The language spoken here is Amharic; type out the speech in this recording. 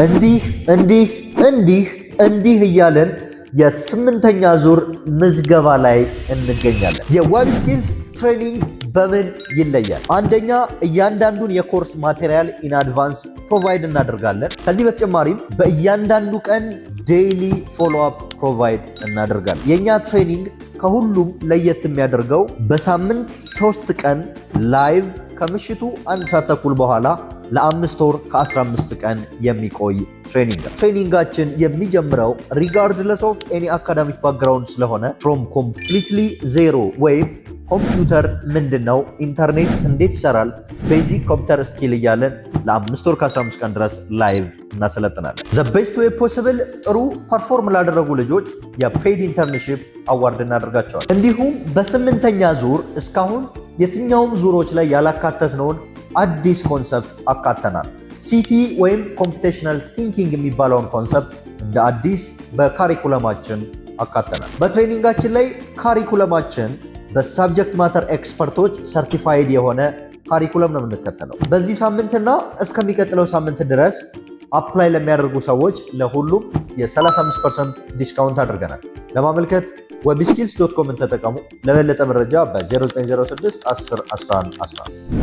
እንዲህ እያለን የስምንተኛ ዙር ምዝገባ ላይ እንገኛለን። የዌብ ስኪልስ ትሬኒንግ በምን ይለያል? አንደኛ እያንዳንዱን የኮርስ ማቴሪያል ኢን አድቫንስ ፕሮቫይድ እናደርጋለን። ከዚህ በተጨማሪም በእያንዳንዱ ቀን ዴይሊ ፎሎ አፕ ፕሮቫይድ እናደርጋለን። የኛ ትሬኒንግ ከሁሉም ለየት የሚያደርገው በሳምንት 3 ቀን ላይቭ ከምሽቱ 1 ሰዓት ተኩል በኋላ ለ5 ወር ከ15 ቀን የሚቆይ ትሬኒንግ። ትሬኒንጋችን የሚጀምረው ሪጋርድለስ ኦፍ ኤኒ አካዳሚክ ባክግራውንድ ስለሆነ ፍሮም ኮምፕሊትሊ ዜሮ ወይም ኮምፒውተር ምንድነው፣ ኢንተርኔት እንዴት ይሰራል፣ ቤዚክ ኮምፒውተር ስኪል እያለን ለ5 ወር ከ15 ቀን ድረስ ላይቭ እናሰለጥናለን። ዘ ቤስት ዌይ ፖሲብል ጥሩ ፐርፎርም ላደረጉ ልጆች የፔድ ኢንተርንሺፕ አዋርድ እናደርጋቸዋል። እንዲሁም በ8ኛ ዙር እስካሁን የትኛውም ዙሮች ላይ ያላካተትነውን አዲስ ኮንሰፕት አካተናል። ሲቲ ወይም ኮምፒቴሽናል ቲንኪንግ የሚባለውን ኮንሰፕት እንደ አዲስ በካሪኩለማችን አካተናል። በትሬኒንጋችን ላይ ካሪኩለማችን በሳብጀክት ማተር ኤክስፐርቶች ሰርቲፋይድ የሆነ ካሪኩለም ነው የምንከተለው። በዚህ ሳምንትና እስከሚቀጥለው ሳምንት ድረስ አፕላይ ለሚያደርጉ ሰዎች ለሁሉም የ35% ዲስካውንት አድርገናል። ለማመልከት webskills.com ተጠቀሙ። ለበለጠ መረጃ በ0906 10 11 11